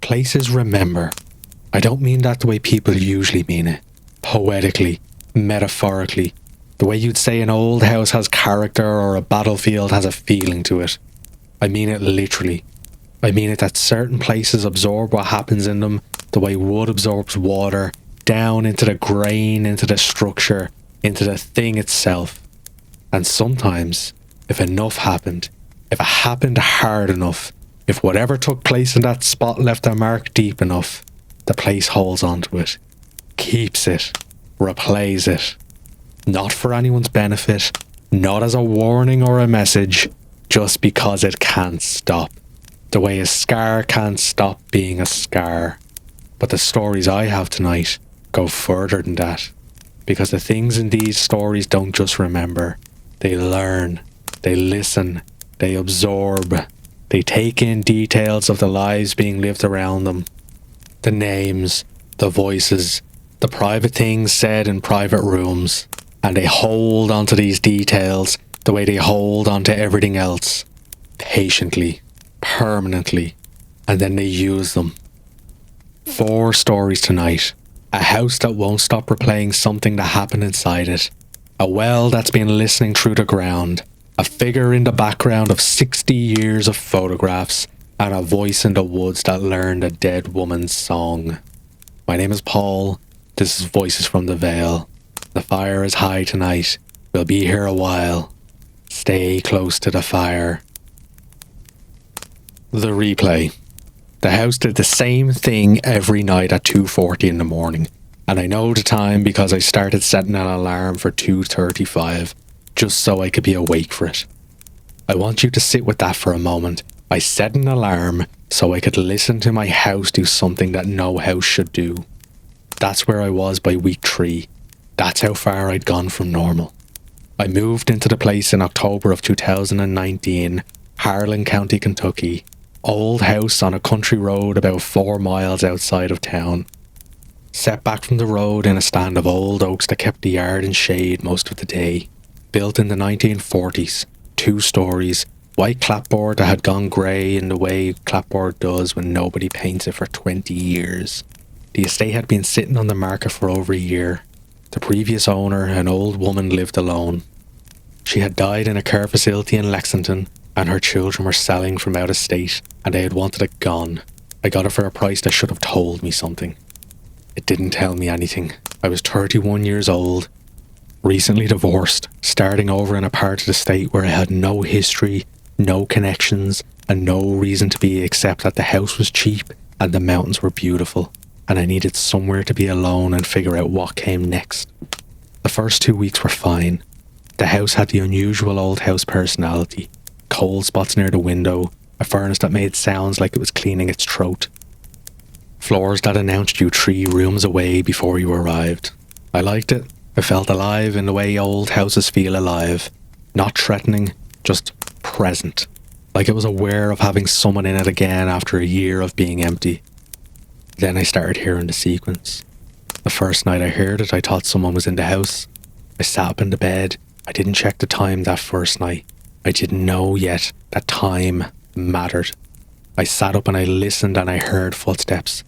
Places remember. I don't mean that the way people usually mean it. Poetically, metaphorically, the way you'd say an old house has character or a battlefield has a feeling to it. I mean it literally. I mean it that certain places absorb what happens in them the way wood absorbs water, down into the grain, into the structure, into the thing itself. And sometimes, if enough happened, if it happened hard enough, if whatever took place in that spot left a mark deep enough, the place holds onto it, keeps it, replays it. Not for anyone's benefit, not as a warning or a message, just because it can't stop. The way a scar can't stop being a scar. But the stories I have tonight go further than that. Because the things in these stories don't just remember. They learn, they listen, they absorb, they take in details of the lives being lived around them. The names, the voices, the private things said in private rooms. And they hold onto these details the way they hold onto everything else. Patiently, permanently, and then they use them. 4 stories tonight. A house that won't stop replaying something that happened inside it. A well that's been listening through the ground. A figure in the background of 60 years of photographs. And a voice in the woods that learned a dead woman's song. My name is Paul. This is Voices from the Vale. The fire is high tonight. We'll be here a while. Stay close to the fire. The replay. The house did the same thing every night at 2:40 in the morning. And I know the time because I started setting an alarm for 2:35, just so I could be awake for it. I want you to sit with that for a moment. I set an alarm so I could listen to my house do something that no house should do. That's where I was by week 3. That's how far I'd gone from normal. I moved into the place in October of 2019, Harlan County, Kentucky. Old house on a country road about 4 miles outside of town. Set back from the road in a stand of old oaks that kept the yard in shade most of the day. Built in the 1940s, 2 stories, white clapboard that had gone grey in the way clapboard does when nobody paints it for 20 years. The estate had been sitting on the market for over a year. The previous owner, an old woman, lived alone. She had died in a care facility in Lexington, and her children were selling from out of state, and they had wanted it gone. I got it for a price that should have told me something. It didn't tell me anything. I was 31 years old, recently divorced, starting over in a part of the state where I had no history, no connections, and no reason to be except that the house was cheap and the mountains were beautiful. And I needed somewhere to be alone and figure out what came next. The first 2 weeks were fine. The house had the unusual old house personality. Cold spots near the window, a furnace that made sounds like it was cleaning its throat. Floors that announced you 3 rooms away before you arrived. I liked it. I felt alive in the way old houses feel alive. Not threatening, just present. Like it was aware of having someone in it again after a year of being empty. Then I started hearing the sequence. The first night I heard it, I thought someone was in the house. I sat up in the bed. I didn't check the time that first night. I didn't know yet that time mattered. I sat up and I listened and I heard footsteps.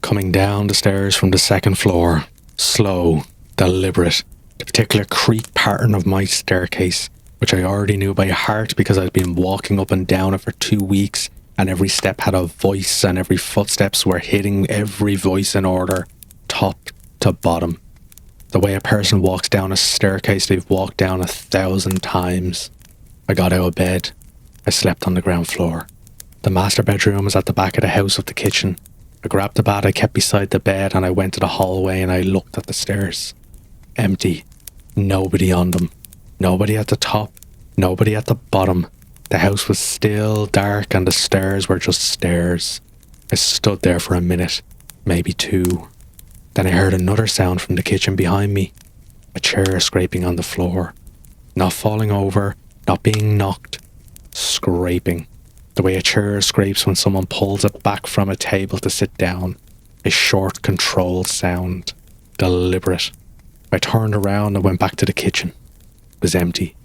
Coming down the stairs from the 2nd floor. Slow, deliberate. The particular creak pattern of my staircase, which I already knew by heart because I'd been walking up and down it for 2 weeks. And every step had a voice and every footsteps were hitting every voice in order, top to bottom. The way a person walks down a staircase they've walked down 1,000 times. I got out of bed. I slept on the ground floor. The master bedroom was at the back of the house of the kitchen. I grabbed the bat I kept beside the bed and I went to the hallway and I looked at the stairs. Empty. Nobody on them. Nobody at the top. Nobody at the bottom. The house was still dark and the stairs were just stairs. I stood there for a minute, maybe 2. Then I heard another sound from the kitchen behind me. A chair scraping on the floor. Not falling over, not being knocked. Scraping. The way a chair scrapes when someone pulls it back from a table to sit down. A short, controlled sound. Deliberate. I turned around and went back to the kitchen. It was empty.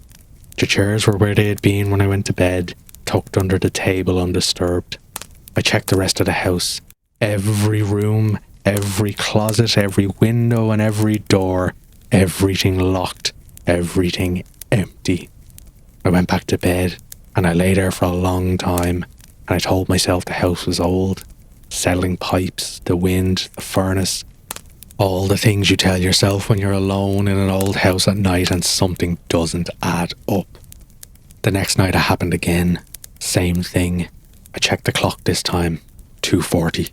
The chairs were where they had been when I went to bed, tucked under the table undisturbed. I checked the rest of the house. Every room, every closet, every window and every door, everything locked, everything empty. I went back to bed and I lay there for a long time, and I told myself the house was old. Settling pipes, the wind, the furnace, all the things you tell yourself when you're alone in an old house at night and something doesn't add up. The next night it happened again. Same thing. I checked the clock this time. 2:40.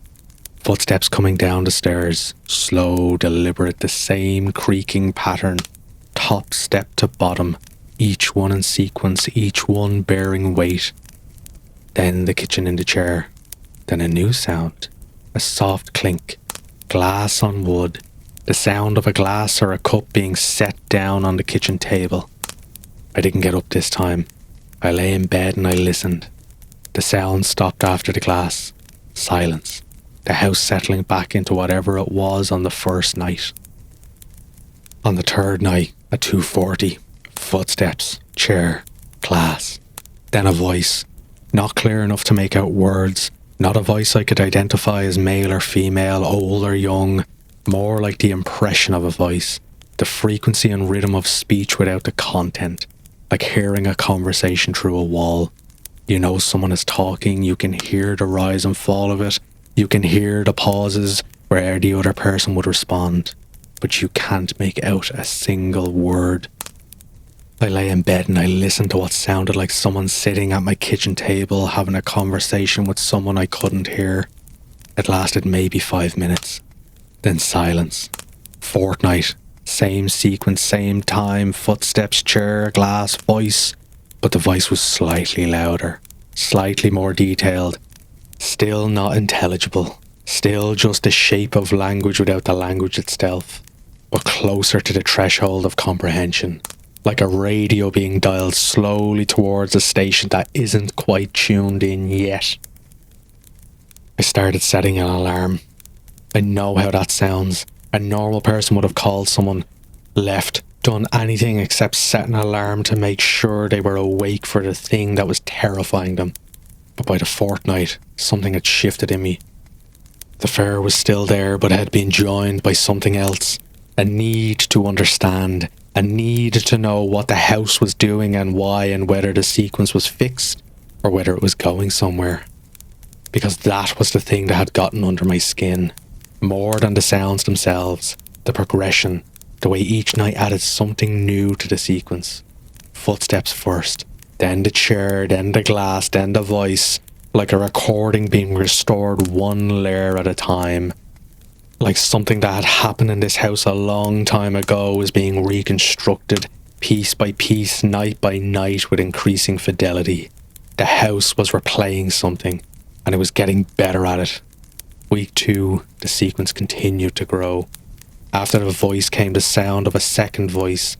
Footsteps coming down the stairs. Slow, deliberate, the same creaking pattern. Top step to bottom. Each one in sequence, each one bearing weight. Then the kitchen in the chair. Then a new sound. A soft clink. Glass on wood. The sound of a glass or a cup being set down on the kitchen table. I didn't get up this time. I lay in bed and I listened. The sound stopped after the glass. Silence. The house settling back into whatever it was on the first night. On the third night, at 2:40, footsteps, chair, glass. Then a voice. Not clear enough to make out words. Not a voice I could identify as male or female, old or young. More like the impression of a voice. The frequency and rhythm of speech without the content. Like hearing a conversation through a wall. You know someone is talking, you can hear the rise and fall of it. You can hear the pauses where the other person would respond. But you can't make out a single word. I lay in bed and I listened to what sounded like someone sitting at my kitchen table having a conversation with someone I couldn't hear. It lasted maybe 5 minutes. Then silence. Fortnight. Same sequence, same time, footsteps, chair, glass, voice. But the voice was slightly louder, slightly more detailed. Still not intelligible. Still just the shape of language without the language itself. But closer to the threshold of comprehension. Like a radio being dialed slowly towards a station that isn't quite tuned in yet. I started setting an alarm. I know how that sounds. A normal person would have called someone, left, done anything except set an alarm to make sure they were awake for the thing that was terrifying them. But by the fortnight, something had shifted in me. The fear was still there, but had been joined by something else. A need to understand. A need to know what the house was doing and why, and whether the sequence was fixed or whether it was going somewhere. Because that was the thing that had gotten under my skin. More than the sounds themselves, the progression, the way each night added something new to the sequence. Footsteps first, then the chair, then the glass, then the voice, like a recording being restored one layer at a time. Like something that had happened in this house a long time ago was being reconstructed, piece by piece, night by night, with increasing fidelity. The house was replaying something, and it was getting better at it. Week 2, the sequence continued to grow. After the voice came the sound of a second voice.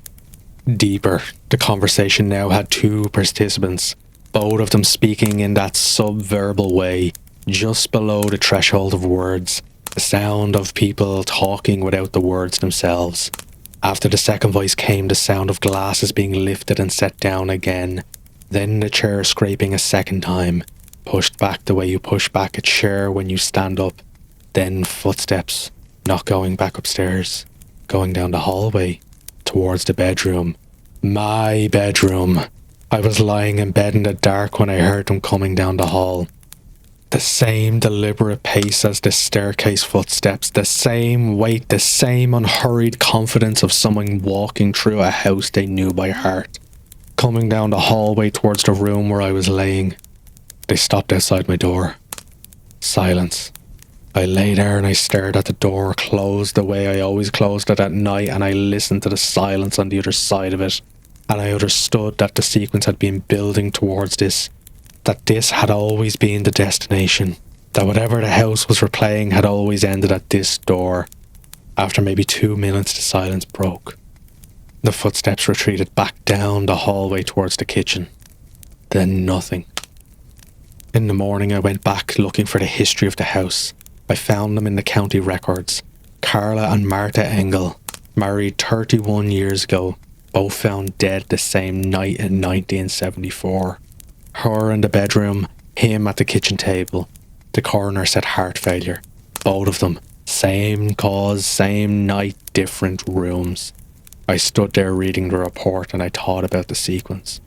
Deeper, the conversation now had 2 participants, both of them speaking in that subverbal way, just below the threshold of words. The sound of people talking without the words themselves. After the second voice came the sound of glasses being lifted and set down again. Then the chair scraping a second time, pushed back the way you push back a chair when you stand up. Then footsteps, not going back upstairs, going down the hallway, towards the bedroom. My bedroom. I was lying in bed in the dark when I heard them coming down the hall. The same deliberate pace as the staircase footsteps, the same weight, the same unhurried confidence of someone walking through a house they knew by heart. Coming down the hallway towards the room where I was laying. They stopped outside my door. Silence. I lay there and I stared at the door closed the way I always closed it at night, and I listened to the silence on the other side of it, and I understood that the sequence had been building towards this. That this had always been the destination. That whatever the house was replaying had always ended at this door. After maybe 2 minutes, the silence broke. The footsteps retreated back down the hallway towards the kitchen. Then nothing. In the morning, I went back looking for the history of the house. I found them in the county records. Carla and Martha Engel, married 31 years ago, both found dead the same night in 1974. Her in the bedroom, him at the kitchen table. The coroner said heart failure. both of them. Same cause, same night, different rooms. I stood there reading the report and I thought about the sequence.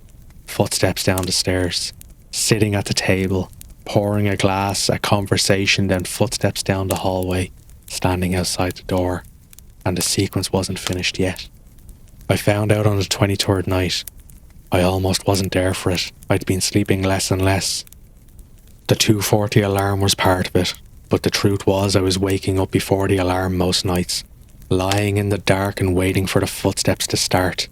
Footsteps down the stairs, sitting at the table, pouring a glass, a conversation, then footsteps down the hallway, standing outside the door, and the sequence wasn't finished yet. I found out on the 23rd night. I almost wasn't there for it. I'd been sleeping less and less. The 2:40 alarm was part of it, but the truth was I was waking up before the alarm most nights, lying in the dark and waiting for the footsteps to start.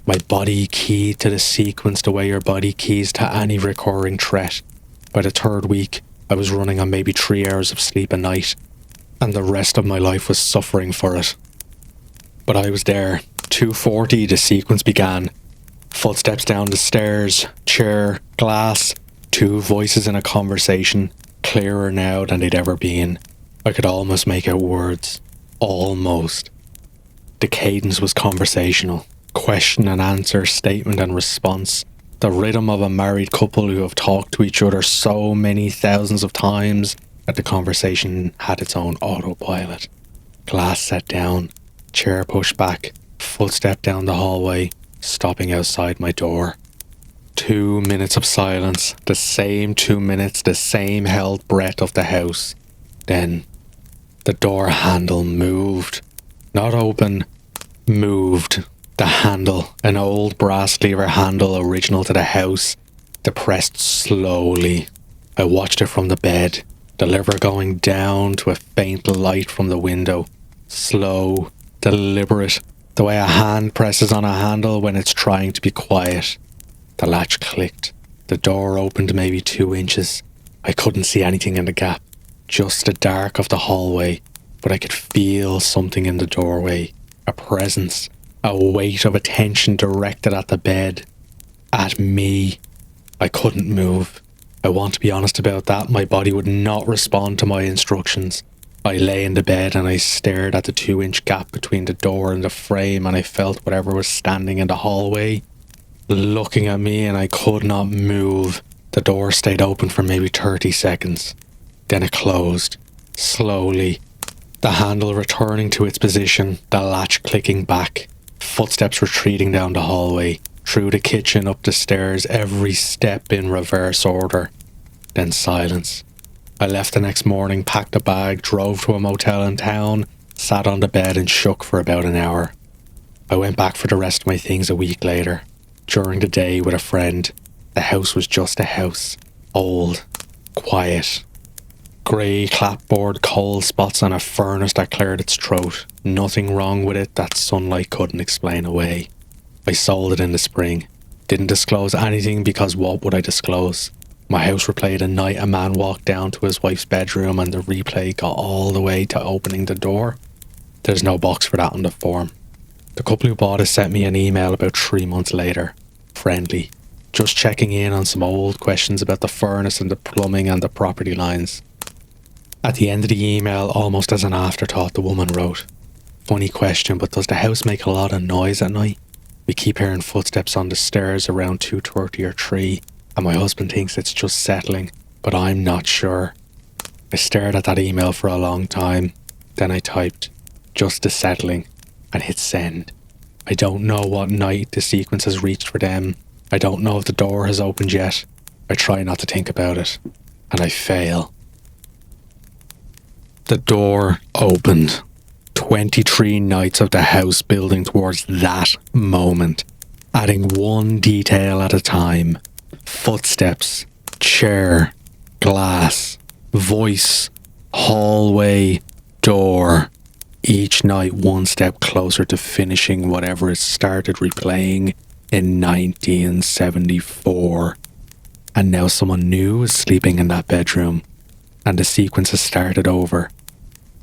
My body keyed to the sequence the way your body keys to any recurring threat. By the third week, I was running on maybe 3 hours of sleep a night, and the rest of my life was suffering for it. But I was there. 2:40, the sequence began. Footsteps down the stairs, chair, glass, two voices in a conversation, clearer now than they'd ever been. I could almost make out words. Almost. The cadence was conversational. Question and answer, statement and response. The rhythm of a married couple who have talked to each other so many thousands of times that the conversation had its own autopilot. Glass set down, chair pushed back, footstep down the hallway, stopping outside my door. 2 minutes of silence, the same 2 minutes, the same held breath of the house. Then the door handle moved. Not open, moved. The handle, an old brass lever handle original to the house, depressed slowly. I watched it from the bed, the lever going down to a faint light from the window. Slow, deliberate, the way a hand presses on a handle when it's trying to be quiet. The latch clicked. The door opened maybe 2 inches. I couldn't see anything in the gap, just the dark of the hallway, but I could feel something in the doorway, a presence, a weight of attention directed at the bed, at me. I couldn't move. I want to be honest about that. My body would not respond to my instructions. I lay in the bed and I stared at the 2-inch gap between the door and the frame, and I felt whatever was standing in the hallway looking at me, and I could not move. The door stayed open for maybe 30 seconds. Then it closed, slowly. The handle returning to its position, the latch clicking back. Footsteps retreating down the hallway, through the kitchen, up the stairs, every step in reverse order. Then silence. I left the next morning, packed a bag, drove to a motel in town, sat on the bed and shook for about an hour. I went back for the rest of my things a week later. During the day with a friend. The house was just a house. Old. Quiet. Grey clapboard, cold spots on a furnace that cleared its throat. Nothing wrong with it that sunlight couldn't explain away. I sold it in the spring. Didn't disclose anything because what would I disclose? My house replayed a night a man walked down to his wife's bedroom and the replay got all the way to opening the door. There's no box for that on the form. The couple who bought it sent me an email about 3 months later. Friendly. Just checking in on some old questions about the furnace and the plumbing and the property lines. At the end of the email, almost as an afterthought, the woman wrote, "Funny question, but does the house make a lot of noise at night? We keep hearing footsteps on the stairs around 2:30 or 3, and my husband thinks it's just settling, but I'm not sure." I stared at that email for a long time. Then I typed, "Just the settling," and hit send. I don't know what night the sequence has reached for them. I don't know if the door has opened yet. I try not to think about it, and I fail. The door opened. 23 nights of the house building towards that moment, adding one detail at a time. Footsteps, chair, glass, voice, hallway, door. Each night one step closer to finishing whatever it started replaying in 1974. And now someone new is sleeping in that bedroom, and the sequence has started over.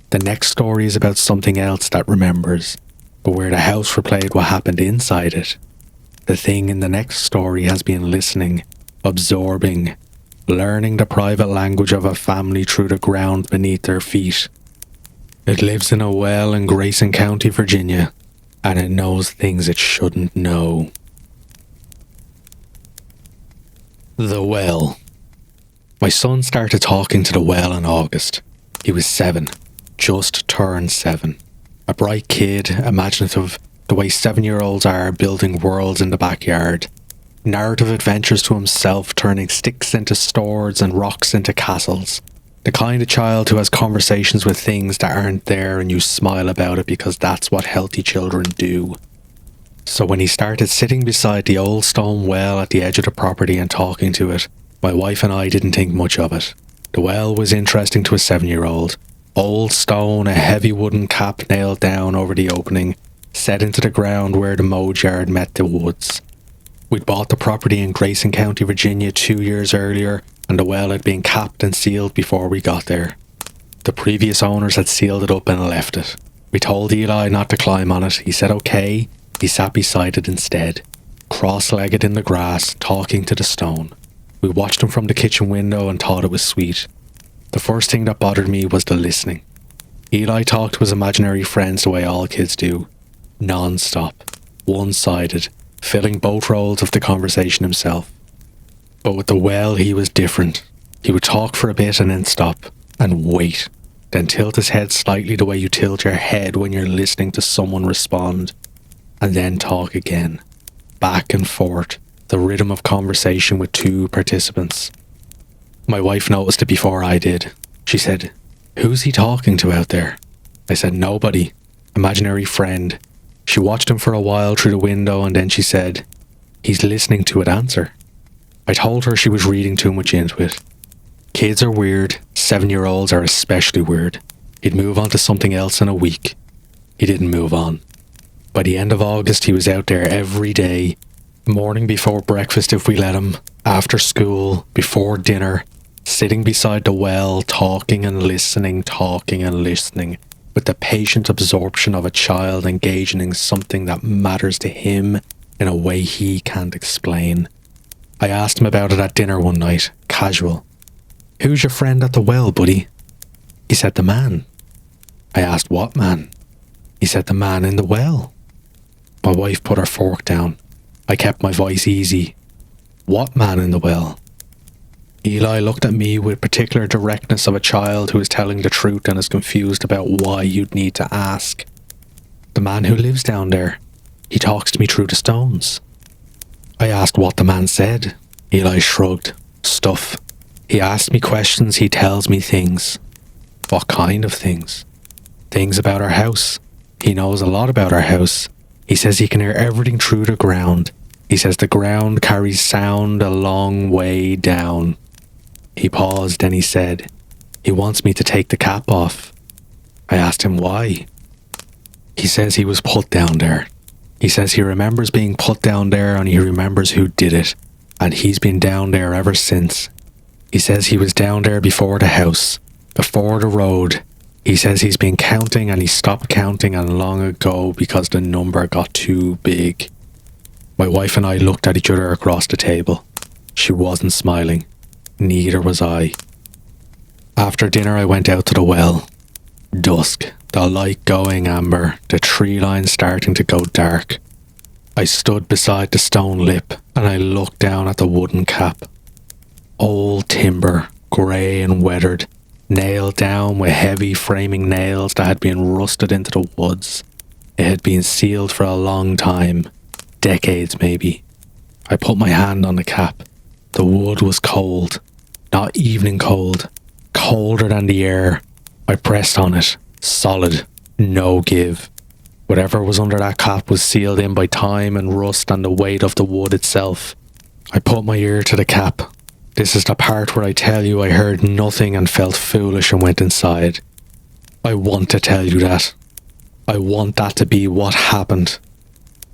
The next story is about something else that remembers, but where the house replayed what happened inside it. The thing in the next story has been listening, absorbing, learning the private language of a family through the ground beneath their feet. It lives in a well in Grayson County, Virginia, and it knows things it shouldn't know. The well. My son started talking to the well in August. He was 7, just turned 7. A bright kid, imaginative the way 7-year-olds are, building worlds in the backyard. Narrative adventures to himself, turning sticks into swords and rocks into castles. The kind of child who has conversations with things that aren't there and you smile about it because that's what healthy children do. So when he started sitting beside the old stone well at the edge of the property and talking to it, my wife and I didn't think much of it. The well was interesting to a 7-year-old. Old stone, a heavy wooden cap nailed down over the opening, set into the ground where the mowed yard met the woods. We'd bought the property in Grayson County, Virginia 2 years earlier, and the well had been capped and sealed before we got there. The previous owners had sealed it up and left it. We told Eli not to climb on it. He said okay. He sat beside it instead, cross-legged in the grass, talking to the stone. We watched him from the kitchen window and thought it was sweet. The first thing that bothered me was the listening. Eli talked to his imaginary friends the way all kids do. Non-stop. One-sided. Filling both roles of the conversation himself. But with the well, he was different. He would talk for a bit and then stop. And wait. Then tilt his head slightly the way you tilt your head when you're listening to someone respond. And then talk again. Back and forth. The rhythm of conversation with two participants. My wife noticed it before I did. She said, "Who's he talking to out there?" I said, "Nobody. Imaginary friend." She watched him for a while through the window and then she said, "He's listening to it answer." I told her she was reading too much into it. Kids are weird. 7-year-olds are especially weird. He'd move on to something else in a week. He didn't move on. By the end of August, he was out there every day. Morning before breakfast if we let him. After school, before dinner. Sitting beside the well, talking and listening, with the patient absorption of a child engaging in something that matters to him in a way he can't explain. I asked him about it at dinner one night, casual. "Who's your friend at the well, buddy?" He said, "The man." I asked, "What man?" He said, "The man in the well." My wife put her fork down. I kept my voice easy. "What man in the well?" Eli looked at me with particular directness of a child who is telling the truth and is confused about why you'd need to ask. "The man who lives down there. He talks to me through the stones." I asked what the man said. Eli shrugged. "Stuff. He asks me questions, he tells me things." "What kind of things?" "Things about our house. He knows a lot about our house. He says he can hear everything through the ground. He says the ground carries sound a long way down." He paused, then he said, "He wants me to take the cap off." I asked him why. He says he was put down there. He says he remembers being put down there and he remembers who did it, and he's been down there ever since. He says he was down there before the house, before the road. He says he's been counting and he stopped counting and long ago because the number got too big. My wife and I looked at each other across the table. She wasn't smiling. Neither was I. After dinner I went out to the well. Dusk, the light going amber, the tree line starting to go dark. I stood beside the stone lip and I looked down at the wooden cap. Old timber, grey and weathered, nailed down with heavy framing nails that had been rusted into the woods. It had been sealed for a long time, decades maybe. I put my hand on the cap. The wood was cold, not evening cold, colder than the air. I pressed on it, solid, no give. Whatever was under that cap was sealed in by time and rust and the weight of the wood itself. I put my ear to the cap. This is the part where I tell you I heard nothing and felt foolish and went inside. I want to tell you that. I want that to be what happened.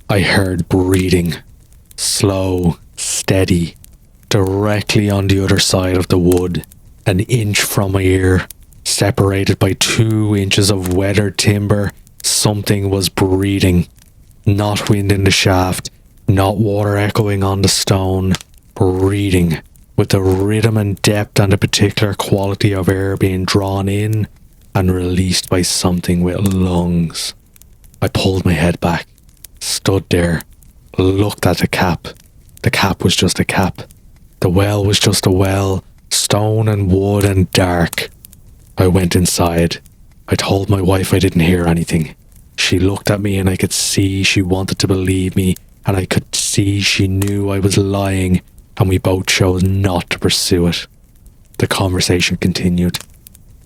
I heard breathing. Slow, steady, directly on the other side of the wood, an inch from my ear, separated by 2 inches of weathered timber. Something was breathing. Not wind in the shaft, not water echoing on the stone. Breathing, with the rhythm and depth and the particular quality of air being drawn in and released by something with lungs. I pulled my head back, stood there, looked at the cap. The cap was just a cap. The well was just a well, stone and wood and dark. I went inside. I told my wife I didn't hear anything. She looked at me and I could see she wanted to believe me, and I could see she knew I was lying, and we both chose not to pursue it. The conversation continued.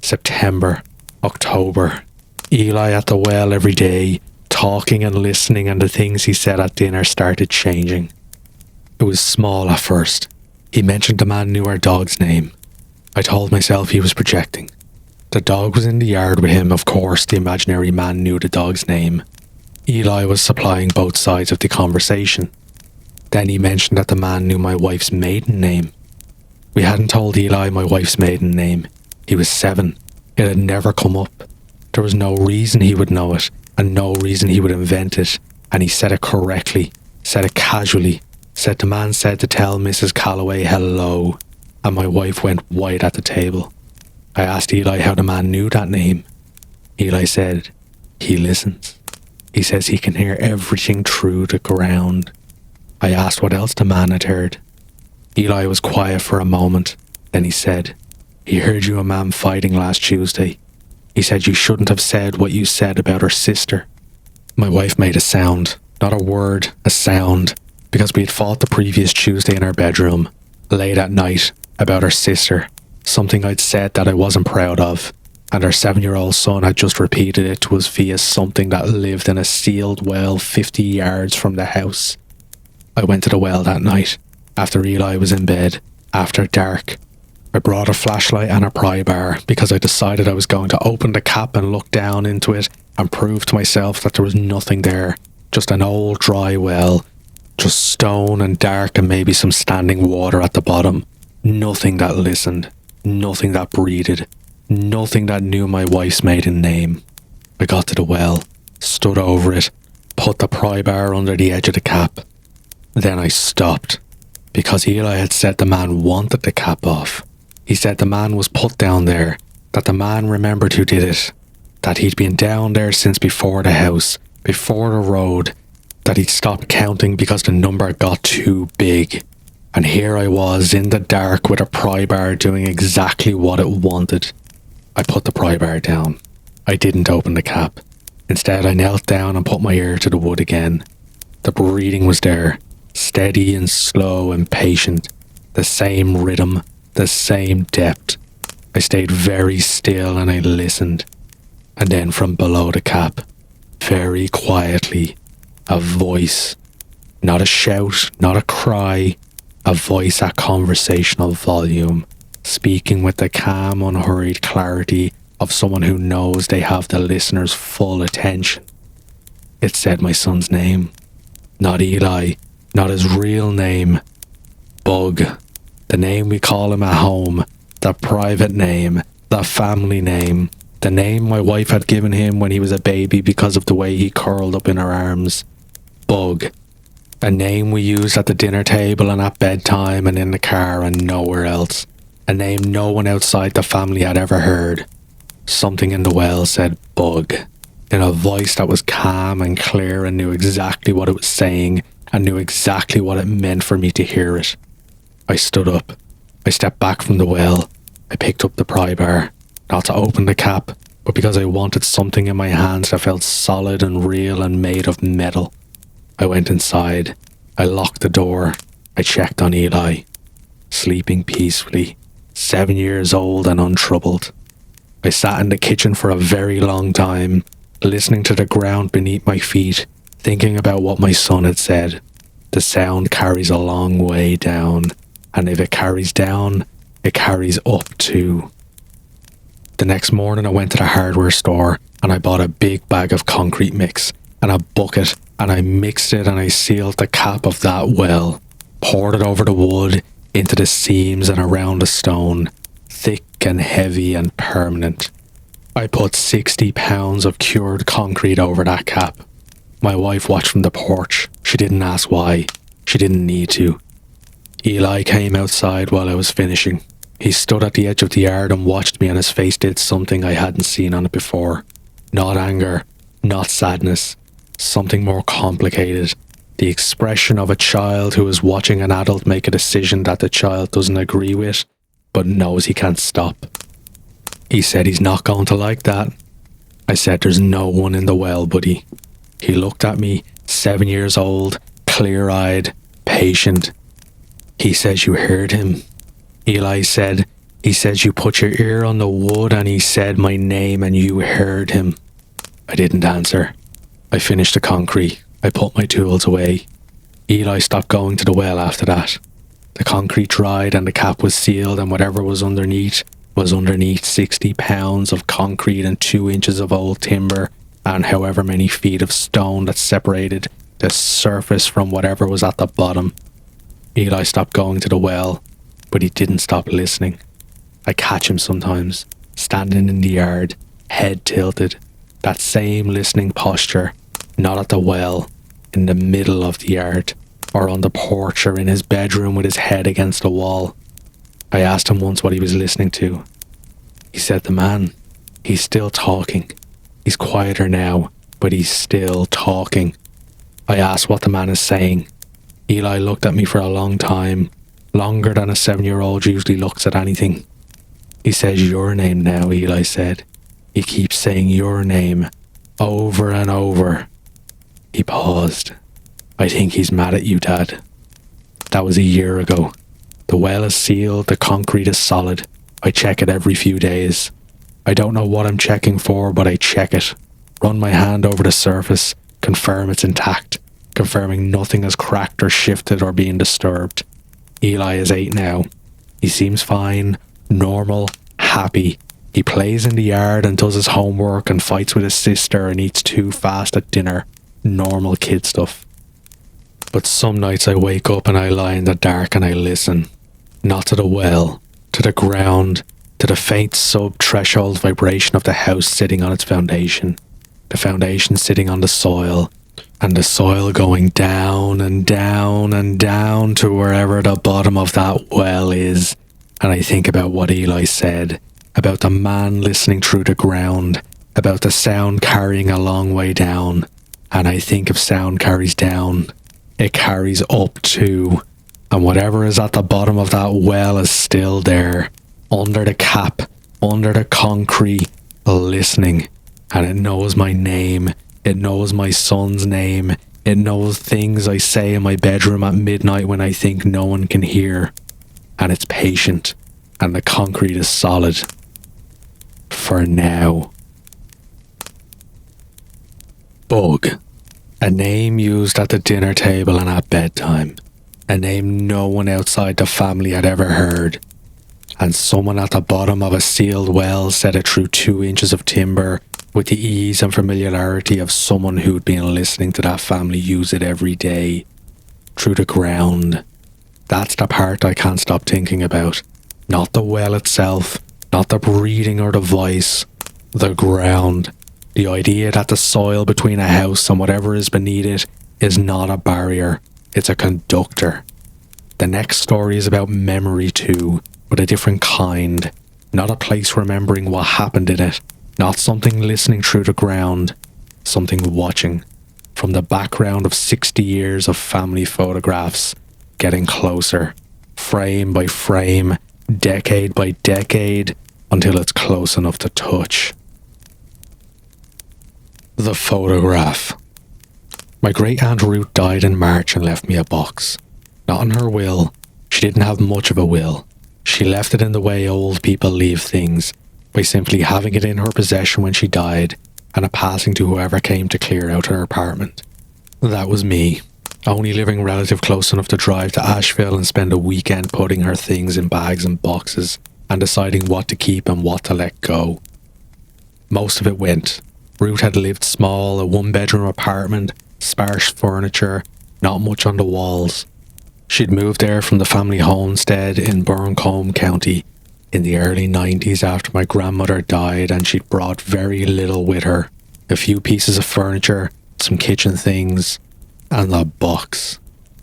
September, October. Eli at the well every day, talking and listening, and the things he said at dinner started changing. It was small at first. He mentioned the man knew our dog's name. I told myself he was projecting. The dog was in the yard with him, of course the imaginary man knew the dog's name. Eli was supplying both sides of the conversation. Then he mentioned that the man knew my wife's maiden name. We hadn't told Eli my wife's maiden name. He was 7. It had never come up. There was no reason he would know it, and no reason he would invent it, and he said it correctly, said it casually, said the man said to tell Mrs. Calloway hello, and my wife went white at the table. I asked Eli how the man knew that name. Eli said, he listens. He says he can hear everything through the ground. I asked what else the man had heard. Eli was quiet for a moment, then he said, he heard you and Ma'am fighting last Tuesday. He said you shouldn't have said what you said about her sister. My wife made a sound, not a word, a sound, because we had fought the previous Tuesday in our bedroom, late at night, about her sister, something I'd said that I wasn't proud of, and our 7-year-old son had just repeated it to us via something that lived in a sealed well 50 yards from the house. I went to the well that night, after Eli was in bed, after dark. I brought a flashlight and a pry bar because I decided I was going to open the cap and look down into it and prove to myself that there was nothing there, just an old dry well, just stone and dark and maybe some standing water at the bottom. Nothing that listened, nothing that breathed, nothing that knew my wife's maiden name. I got to the well, stood over it, put the pry bar under the edge of the cap. Then I stopped, because Eli had said the man wanted the cap off. He said the man was put down there, that the man remembered who did it, that he'd been down there since before the house, before the road, that he'd stopped counting because the number got too big. And here I was in the dark with a pry bar doing exactly what it wanted. I put the pry bar down. I didn't open the cap. Instead, I knelt down and put my ear to the wood again. The breathing was there, steady and slow and patient, the same rhythm, the same depth. I stayed very still and I listened. And then from below the cap, very quietly, a voice, not a shout, not a cry, a voice at conversational volume, speaking with the calm, unhurried clarity of someone who knows they have the listener's full attention. It said my son's name, not Eli, not his real name, Bug, the name we call him at home, the private name, the family name, the name my wife had given him when he was a baby because of the way he curled up in her arms. Bug. A name we used at the dinner table and at bedtime and in the car and nowhere else. A name no one outside the family had ever heard. Something in the well said Bug, in a voice that was calm and clear and knew exactly what it was saying and knew exactly what it meant for me to hear it. I stood up. I stepped back from the well. I picked up the pry bar, not to open the cap, but because I wanted something in my hands that felt solid and real and made of metal. I went inside. I locked the door. I checked on Eli, sleeping peacefully, 7 years old and untroubled. I sat in the kitchen for a very long time, listening to the ground beneath my feet, thinking about what my son had said. The sound carries a long way down, and if it carries down, it carries up too. The next morning I went to the hardware store and I bought a big bag of concrete mix and a bucket, and I mixed it and I sealed the cap of that well, poured it over the wood, into the seams and around the stone, thick and heavy and permanent. I put 60 pounds of cured concrete over that cap. My wife watched from the porch. She didn't ask why. She didn't need to. Eli came outside while I was finishing. He stood at the edge of the yard and watched me, and his face did something I hadn't seen on it before. Not anger, not sadness, something more complicated. The expression of a child who is watching an adult make a decision that the child doesn't agree with, but knows he can't stop. He said he's not going to like that. I said there's no one in the well, buddy. He looked at me, 7 years old, clear-eyed, patient. He says you heard him. Eli said, he says you put your ear on the wood and he said my name and you heard him. I didn't answer. I finished the concrete. I put my tools away. Eli stopped going to the well after that. The concrete dried and the cap was sealed, and whatever was underneath 60 pounds of concrete and 2 inches of old timber and however many feet of stone that separated the surface from whatever was at the bottom. Eli stopped going to the well, but he didn't stop listening. I catch him sometimes, standing in the yard, head tilted, that same listening posture, not at the well, in the middle of the yard, or on the porch or in his bedroom with his head against the wall. I asked him once what he was listening to. He said the man, he's still talking. He's quieter now, but he's still talking. I asked what the man is saying. Eli looked at me for a long time, longer than a 7-year-old usually looks at anything. He says your name now, Eli said. He keeps saying your name, over and over. He paused. I think he's mad at you, Dad. That was a year ago. The well is sealed, the concrete is solid. I check it every few days. I don't know what I'm checking for, but I check it. Run my hand over the surface, confirm it's intact, confirming nothing has cracked or shifted or been disturbed. Eli is 8 now. He seems fine, normal, happy. He plays in the yard and does his homework and fights with his sister and eats too fast at dinner. Normal kid stuff. But some nights I wake up and I lie in the dark and I listen. Not to the well, to the ground, to the faint sub-threshold vibration of the house sitting on its foundation. The foundation sitting on the soil, and the soil going down and down and down to wherever the bottom of that well is. And I think about what Eli said, about the man listening through the ground, about the sound carrying a long way down. And I think if sound carries down, it carries up too. And whatever is at the bottom of that well is still there, under the cap, under the concrete, listening. And it knows my name. It knows my son's name. It knows things I say in my bedroom at midnight when I think no one can hear. And it's patient. And the concrete is solid. For now. Bug. A name used at the dinner table and at bedtime. A name no one outside the family had ever heard. And someone at the bottom of a sealed well said it through 2 inches of timber with the ease and familiarity of someone who'd been listening to that family use it every day. Through the ground. That's the part I can't stop thinking about. Not the well itself, not the breathing or the voice. The ground. The idea that the soil between a house and whatever is beneath it is not a barrier. It's a conductor. The next story is about memory too, but a different kind. Not a place remembering what happened in it. Not something listening through the ground. Something watching. From the background of 60 years of family photographs. Getting closer. Frame by frame. Decade by decade. Until it's close enough to touch. The photograph. My great-aunt Ruth died in March and left me a box. Not in her will. She didn't have much of a will. She left it in the way old people leave things, by simply having it in her possession when she died, and a passing to whoever came to clear out her apartment. That was me, only living relative close enough to drive to Asheville and spend a weekend putting her things in bags and boxes, and deciding what to keep and what to let go. Most of it went. Ruth had lived small, a 1-bedroom apartment, sparse furniture, not much on the walls. She'd moved there from the family homestead in Harlan County in the early 90s after my grandmother died, and she'd brought very little with her. A few pieces of furniture, some kitchen things, and the box.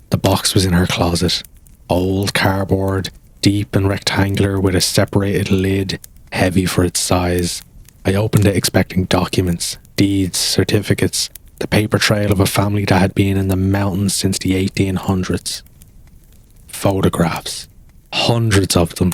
The box was in her closet. Old cardboard, deep and rectangular with a separated lid, heavy for its size. I opened it expecting documents, deeds, certificates, the paper trail of a family that had been in the mountains since the 1800s. Photographs. Hundreds of them.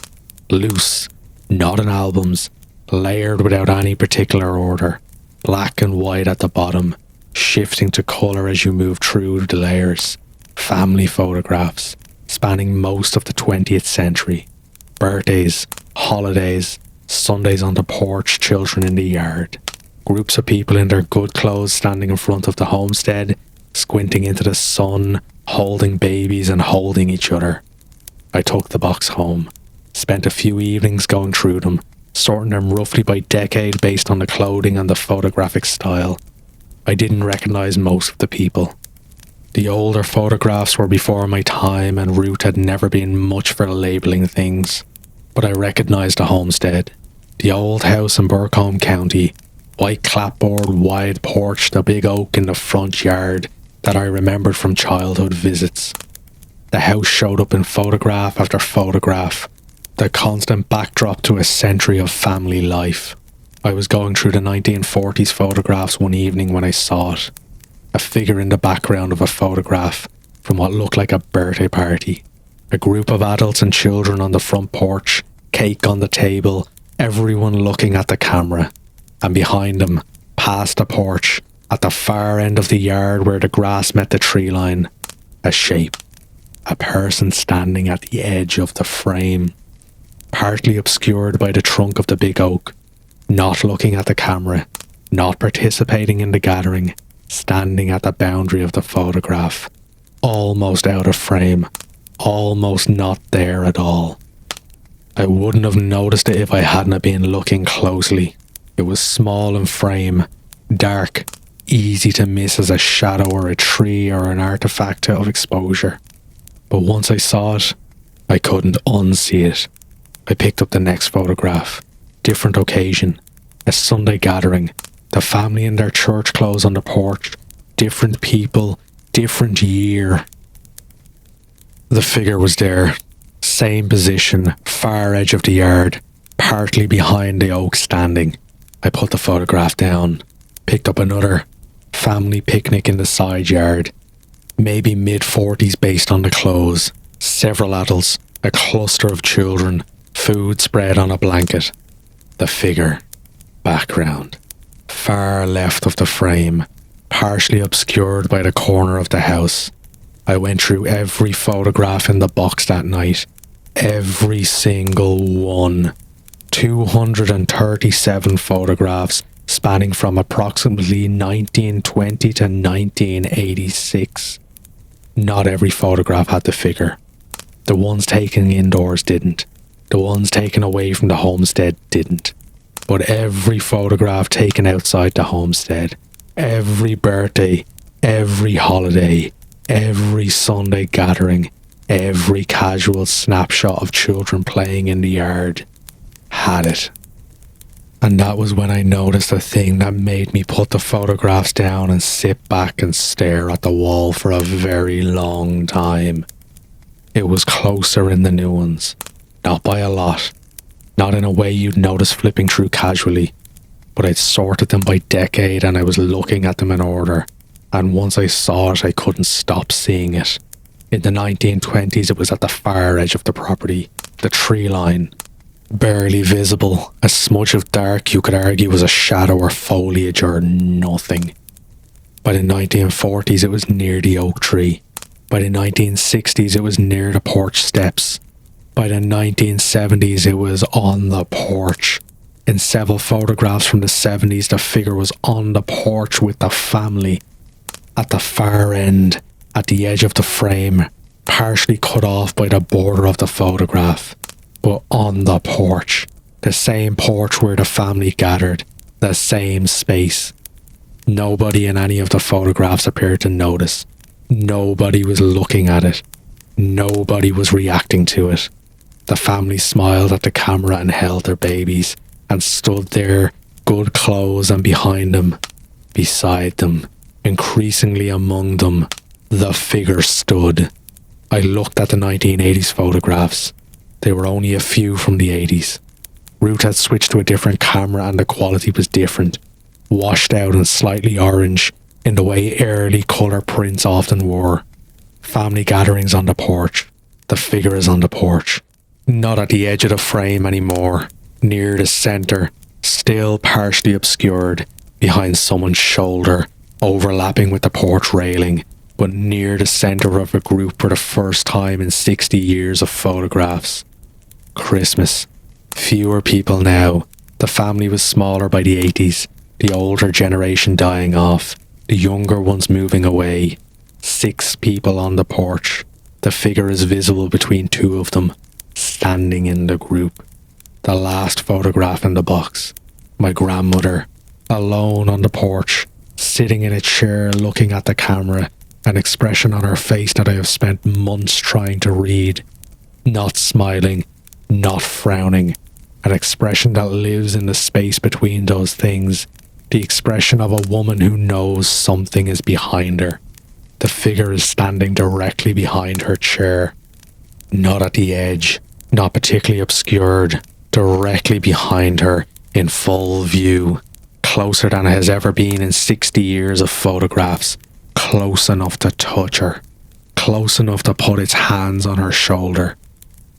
Loose, not in albums, layered without any particular order, black and white at the bottom, shifting to colour as you move through the layers. Family photographs, spanning most of the 20th century. Birthdays, holidays, Sundays on the porch, children in the yard. Groups of people in their good clothes standing in front of the homestead, squinting into the sun, holding babies and holding each other. I took the box home, spent a few evenings going through them, sorting them roughly by decade based on the clothing and the photographic style. I didn't recognise most of the people. The older photographs were before my time and Ruth had never been much for labelling things, but I recognised the homestead. The old house in Harlan County, white clapboard, wide porch, the big oak in the front yard that I remembered from childhood visits. The house showed up in photograph after photograph, the constant backdrop to a century of family life. I was going through the 1940s photographs one evening when I saw it. A figure in the background of a photograph from what looked like a birthday party. A group of adults and children on the front porch, cake on the table, everyone looking at the camera. And behind them, past the porch, at the far end of the yard where the grass met the tree line, a shape. A person standing at the edge of the frame, partly obscured by the trunk of the big oak, not looking at the camera, not participating in the gathering, standing at the boundary of the photograph, almost out of frame, almost not there at all. I wouldn't have noticed it if I hadn't been looking closely. It was small in frame, dark, easy to miss as a shadow or a tree or an artifact of exposure. But once I saw it, I couldn't unsee it. I picked up the next photograph. Different occasion. A Sunday gathering. The family in their church clothes on the porch. Different people. Different year. The figure was there. Same position. Far edge of the yard. Partly behind the oak standing. I put the photograph down. Picked up another. Family picnic in the side yard. Maybe mid-40s based on the clothes. Several adults. A cluster of children. Food spread on a blanket. The figure. Background. Far left of the frame. Partially obscured by the corner of the house. I went through every photograph in the box that night. Every single one. 237 photographs spanning from approximately 1920 to 1986. Not every photograph had the figure. The ones taken indoors didn't. The ones taken away from the homestead didn't. But every photograph taken outside the homestead, every birthday, every holiday, every Sunday gathering, every casual snapshot of children playing in the yard, had it. And that was when I noticed a thing that made me put the photographs down and sit back and stare at the wall for a very long time. It was closer in the new ones. Not by a lot. Not in a way you'd notice flipping through casually. But I'd sorted them by decade and I was looking at them in order. And once I saw it, I couldn't stop seeing it. In the 1920s, it was at the far edge of the property. The tree line. Barely visible, a smudge of dark you could argue was a shadow or foliage or nothing. By the 1940s it was near the oak tree. By the 1960s it was near the porch steps. By the 1970s it was on the porch. In several photographs from the 70s the figure was on the porch with the family. At the far end, at the edge of the frame, partially cut off by the border of the photograph. But on the porch, the same porch where the family gathered, the same space. Nobody in any of the photographs appeared to notice. Nobody was looking at it. Nobody was reacting to it. The family smiled at the camera and held their babies, and stood there, good clothes, and behind them, beside them, increasingly among them, the figure stood. I looked at the 1980s photographs. They were only a few from the 80s. Ruth had switched to a different camera and the quality was different. Washed out and slightly orange, in the way early colour prints often were. Family gatherings on the porch. The figure is on the porch. Not at the edge of the frame anymore. Near the centre. still partially obscured behind someone's shoulder, overlapping with the porch railing, but near the centre of a group for the first time in 60 years of photographs. Christmas. Fewer people now. The family was smaller by the 80s, the older generation dying off, the younger ones moving away. 6 people on the porch. The figure is visible between 2 of them, standing in the group. The last photograph in the box. My grandmother, alone on the porch, sitting in a chair looking at the camera, an expression on her face that I have spent months trying to read. Not smiling, not frowning. An expression that lives in the space between those things. The expression of a woman who knows something is behind her. The figure is standing directly behind her chair. Not at the edge, not particularly obscured. Directly behind her, in full view. Closer than it has ever been in 60 years of photographs. Close enough to touch her. Close enough to put its hands on her shoulder.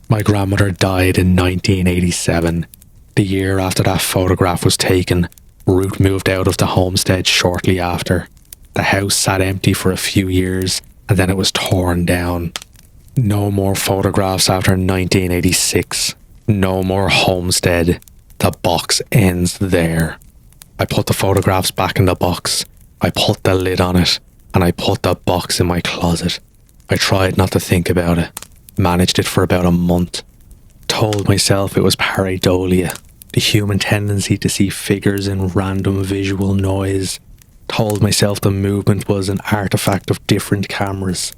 My grandmother died in 1987. The year after that photograph was taken, Ruth moved out of the homestead shortly after. The house sat empty for a few years, and then it was torn down. No more photographs after 1986. No more homestead. The box ends there. I put the photographs back in the box. I put the lid on it, and I put the box in my closet. I tried not to think about it. Managed it for about a month. Told myself it was pareidolia, the human tendency to see figures in random visual noise. Told myself the movement was an artifact of different cameras,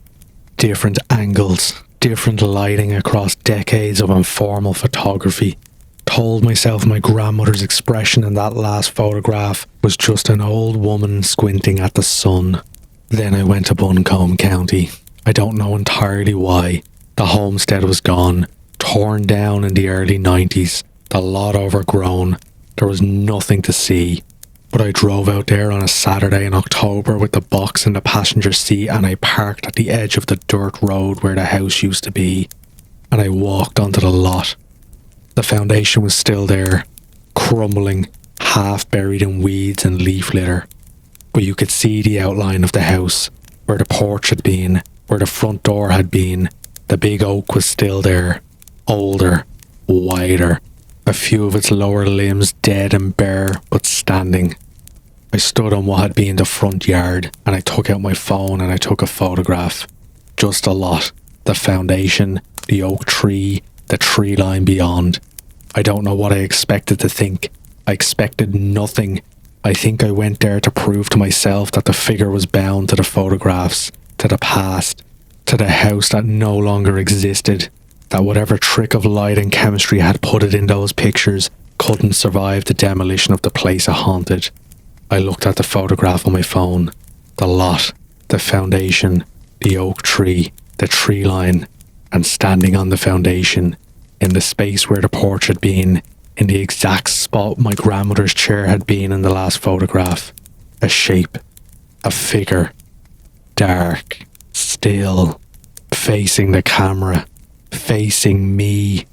different angles, different lighting across decades of informal photography. Told myself my grandmother's expression in that last photograph was just an old woman squinting at the sun. Then I went to Buncombe County. I don't know entirely why. The homestead was gone, torn down in the early 90s, the lot overgrown. There was nothing to see. But I drove out there on a Saturday in October with the box in the passenger seat, and I parked at the edge of the dirt road where the house used to be, and I walked onto the lot. The foundation was still there, crumbling, half buried in weeds and leaf litter. But you could see the outline of the house, where the porch had been, where the front door had been. The big oak was still there, older, wider, a few of its lower limbs dead and bare, but standing. I stood on what had been the front yard, and I took out my phone and I took a photograph. Just a lot. The foundation, the oak tree, the tree line beyond. I don't know what I expected to think. I expected nothing. I think I went there to prove to myself that the figure was bound to the photographs, to the past, to the house that no longer existed, that whatever trick of light and chemistry had put it in those pictures couldn't survive the demolition of the place it haunted. I looked at the photograph on my phone. The lot, the foundation, the oak tree, the tree line, and standing on the foundation, in the space where the porch had been, in the exact spot my grandmother's chair had been in the last photograph. A shape, a figure, dark, still, facing the camera, facing me.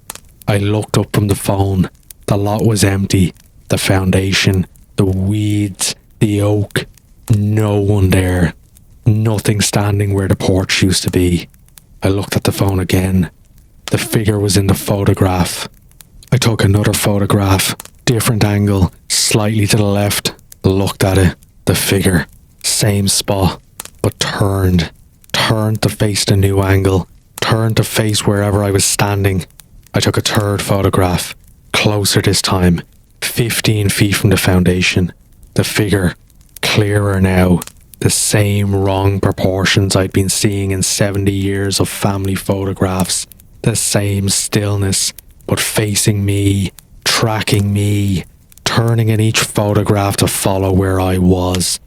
I looked up from the phone. The lot was empty. The foundation, the weeds, the oak, no one there. Nothing standing where the porch used to be. I looked at the phone again. The figure was in the photograph. I took another photograph, different angle, slightly to the left. Looked at it. The figure, same spot, but turned to face the new angle, turned to face wherever I was standing. I took a third photograph, closer this time, 15 feet from the foundation. The figure, clearer now, the same wrong proportions I'd been seeing in 70 years of family photographs, the same stillness, but facing me, tracking me, turning in each photograph to follow where I was.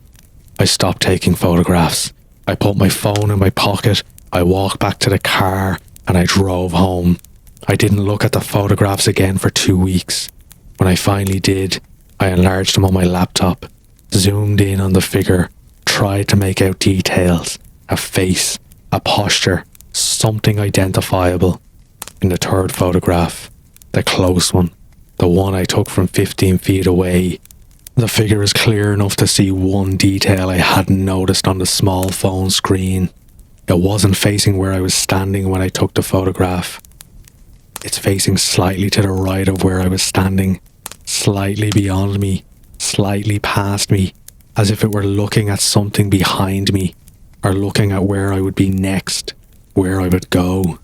I stopped taking photographs. I put my phone in my pocket, I walked back to the car, and I drove home. I didn't look at the photographs again for 2 weeks. When I finally did, I enlarged them on my laptop, zoomed in on the figure, tried to make out details, a face, a posture, something identifiable. In the third photograph, the close one, The one I took from 15 feet away. The figure is clear enough to see one detail I hadn't noticed on the small phone screen. It wasn't facing where I was standing when I took the photograph. It's facing slightly to the right of where I was standing, slightly beyond me, slightly past me, as if it were looking at something behind me, or looking at where I would be next, where I would go,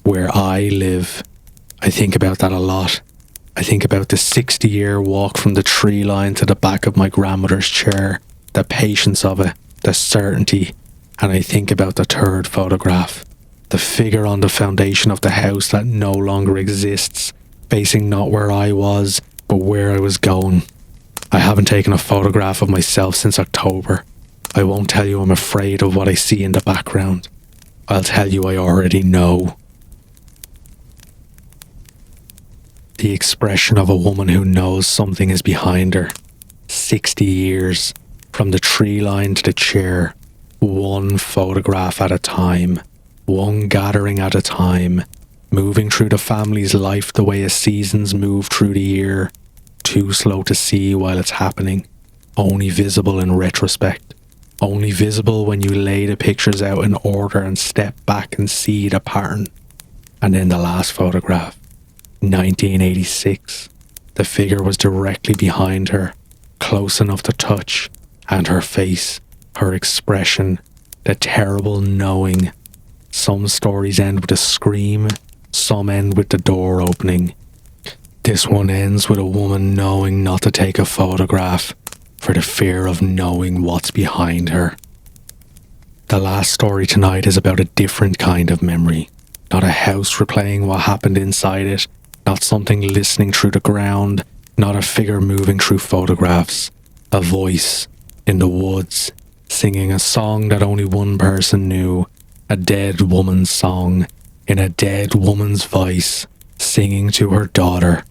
where I live. I think about that a lot. I think about the 60-year walk from the tree line to the back of my grandmother's chair, the patience of it, the certainty, and I think about the third photograph, the figure on the foundation of the house that no longer exists, facing not where I was, but where I was going. I haven't taken a photograph of myself since October. I won't tell you I'm afraid of what I see in the background. I'll tell you I already know. The expression of a woman who knows something is behind her. 60 years, from the tree line to the chair, one photograph at a time, one gathering at a time, moving through the family's life the way a seasons move through the year, too slow to see while it's happening, only visible in retrospect, only visible when you lay the pictures out in order and step back and see the pattern. And then the last photograph. 1986. The figure was directly behind her, close enough to touch, and her face, her expression, the terrible knowing. Some stories end with a scream, some end with the door opening. This one ends with a woman knowing not to take a photograph for the fear of knowing what's behind her. The last story tonight is about a different kind of memory. Not a house replaying what happened inside it, not something listening through the ground, not a figure moving through photographs. A voice in the woods, singing a song that only one person knew, a dead woman's song, in a dead woman's voice, singing to her daughter.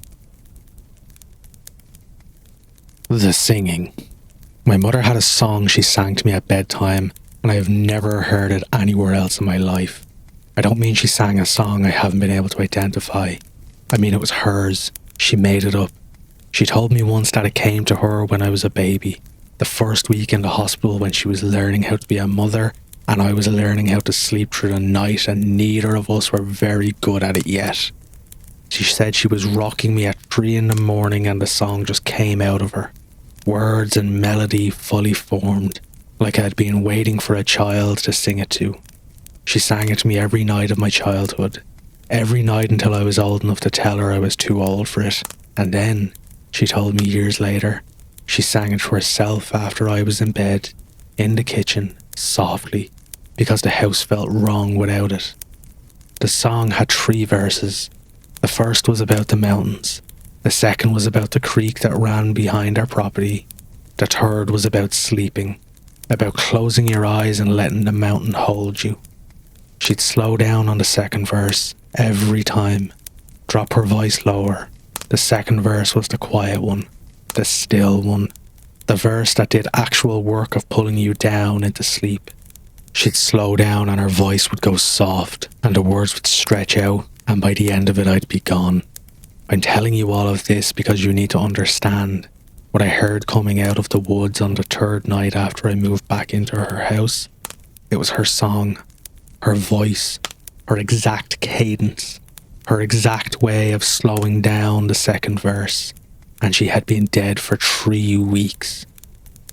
The singing. My mother had a song she sang to me at bedtime, and I have never heard it anywhere else in my life. I don't mean she sang a song I haven't been able to identify. I mean it was hers. She made it up. She told me once that it came to her when I was a baby, the first week in the hospital when she was learning how to be a mother, and I was learning how to sleep through the night, and neither of us were very good at it yet. She said she was rocking me at 3 in the morning and the song just came out of her. Words and melody fully formed, like I had been waiting for a child to sing it to. She sang it to me every night of my childhood, every night until I was old enough to tell her I was too old for it, and then, she told me years later, she sang it to herself after I was in bed, in the kitchen, softly, because the house felt wrong without it. The song had 3 verses. The first was about the mountains. The second was about the creek that ran behind our property. The third was about sleeping, about closing your eyes and letting the mountain hold you. She'd slow down on the second verse every time, drop her voice lower. The second verse was the quiet one, the still one, the verse that did actual work of pulling you down into sleep. She'd slow down and her voice would go soft and the words would stretch out, and by the end of it I'd be gone. I'm telling you all of this because you need to understand what I heard coming out of the woods on the 3rd night after I moved back into her house. It was her song, her voice, her exact cadence, her exact way of slowing down the second verse, and she had been dead for 3 weeks.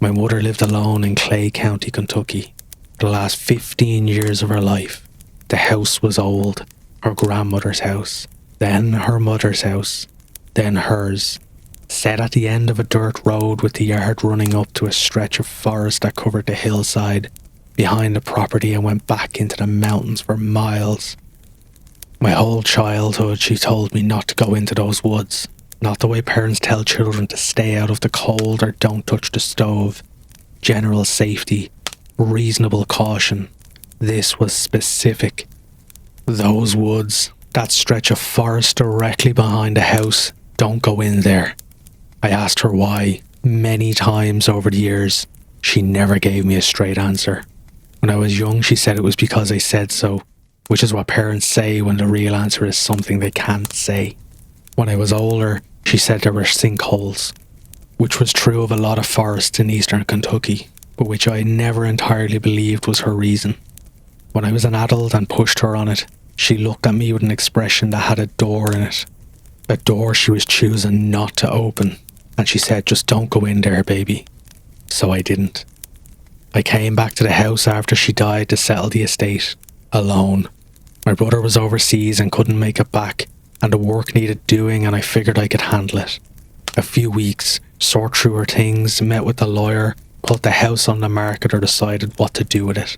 My mother lived alone in Clay County, Kentucky, for the last 15 years of her life. The house was old, her grandmother's house, then her mother's house, then hers, set at the end of a dirt road with the yard running up to a stretch of forest that covered the hillside behind the property and went back into the mountains for miles. My whole childhood she told me not to go into those woods, not the way parents tell children to stay out of the cold or don't touch the stove. General safety, reasonable caution. This was specific. Those woods, that stretch of forest directly behind the house, don't go in there. I asked her why, many times over the years. She never gave me a straight answer. When I was young, she said it was because I said so, which is what parents say when the real answer is something they can't say. When I was older, She said there were sinkholes, which was true of a lot of forests in eastern Kentucky, but which I never entirely believed was her reason. When I was an adult and pushed her on it, she looked at me with an expression that had a door in it. A door she was choosing not to open, and she said, "Just don't go in there, baby." So I didn't. I came back to the house after she died to settle the estate, alone. My brother was overseas and couldn't make it back, and the work needed doing, and I figured I could handle it. A few weeks, sort through her things, met with the lawyer, put the house on the market, or decided what to do with it.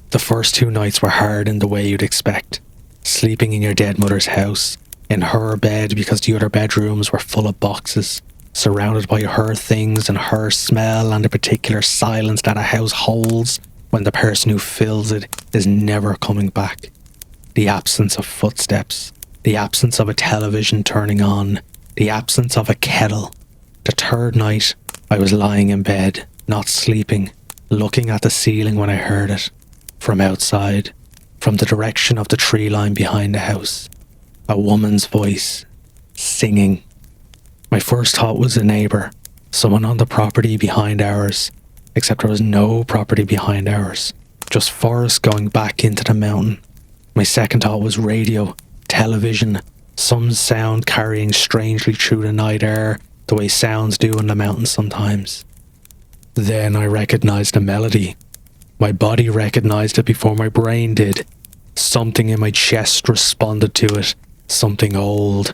The first 2 nights were hard in the way you'd expect. Sleeping in your dead mother's house, in her bed because the other bedrooms were full of boxes, surrounded by her things and her smell and the particular silence that a house holds when the person who fills it is never coming back. The absence of footsteps, the absence of a television turning on, the absence of a kettle. The 3rd night, I was lying in bed, not sleeping, looking at the ceiling when I heard it. From outside, from the direction of the tree line behind the house. A woman's voice, singing. My first thought was a neighbour, someone on the property behind ours, except there was no property behind ours, just forest going back into the mountain. My second thought was radio, television, some sound carrying strangely through the night air, the way sounds do in the mountains sometimes. Then I recognised the melody. My body recognised it before my brain did. Something in my chest responded to it. Something old.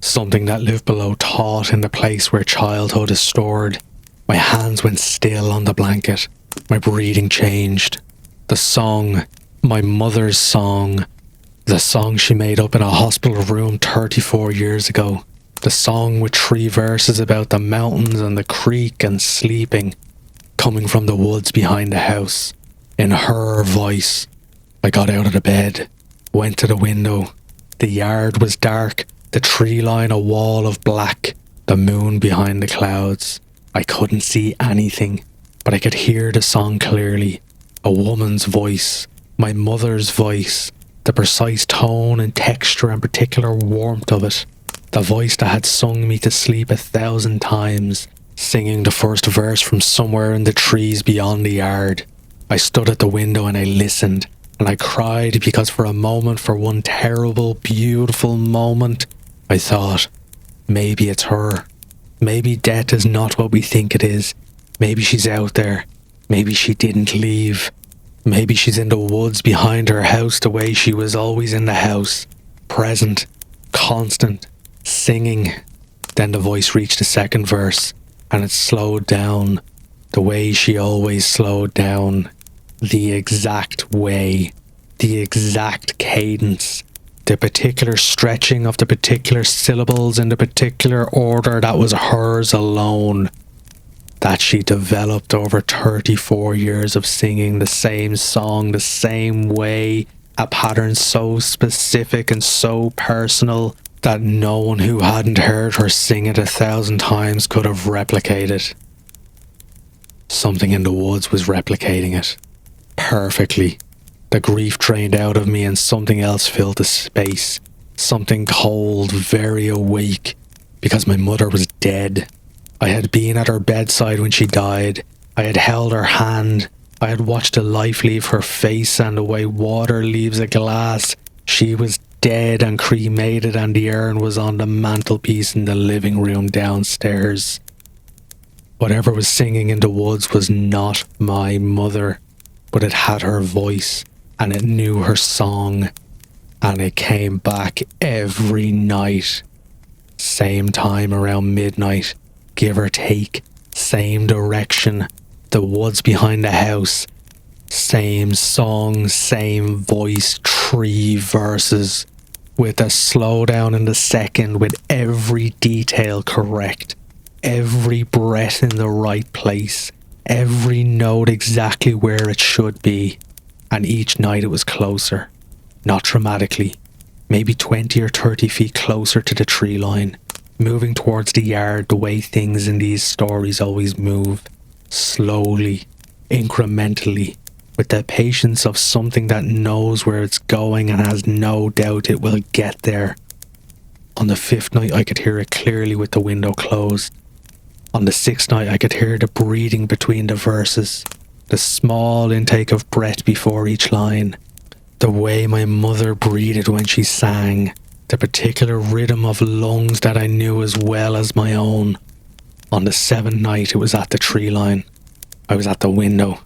Something that lived below thought in the place where childhood is stored. My hands went still on the blanket. My breathing changed. The song, my mother's song. The song she made up in a hospital room 34 years ago. The song with 3 verses about the mountains and the creek and sleeping. Coming from the woods behind the house. In her voice. I got out of the bed, went to the window. The yard was dark, the tree line a wall of black, the moon behind the clouds. I couldn't see anything, but I could hear the song clearly. A woman's voice, my mother's voice, the precise tone and texture and particular warmth of it. The voice that had sung me to sleep 1,000 times, singing the first verse from somewhere in the trees beyond the yard. I stood at the window and I listened, and I cried because for a moment, for one terrible, beautiful moment, I thought, maybe it's her. Maybe death is not what we think it is. Maybe she's out there. Maybe she didn't leave. Maybe she's in the woods behind her house the way she was always in the house. Present, constant, singing. Then the voice reached the second verse, and it slowed down, the way she always slowed down. The exact way, the exact cadence, the particular stretching of the particular syllables in the particular order that was hers alone, that she developed over 34 years of singing the same song the same way, a pattern so specific and so personal that no one who hadn't heard her sing it 1,000 times could have replicated. Something in the woods was replicating it. Perfectly. The grief drained out of me and something else filled the space. Something cold, very awake, because my mother was dead. I had been at her bedside when she died. I had held her hand. I had watched the life leave her face and the way water leaves a glass. She was dead and cremated, and the urn was on the mantelpiece in the living room downstairs. Whatever was singing in the woods was not my mother. But it had her voice, and it knew her song, and it came back every night. Same time around midnight, give or take, same direction, the woods behind the house, same song, same voice, 3 verses, with a slowdown in the second, with every detail correct, every breath in the right place, every note exactly where it should be, and each night it was closer, not dramatically, maybe 20 or 30 feet closer to the tree line, moving towards the yard the way things in these stories always move, slowly, incrementally, with the patience of something that knows where it's going and has no doubt it will get there. On the 5th night, I could hear it clearly with the window closed. On the 6th night, I could hear the breathing between the verses, the small intake of breath before each line, the way my mother breathed when she sang, the particular rhythm of lungs that I knew as well as my own. On the 7th night, it was at the tree line. I was at the window.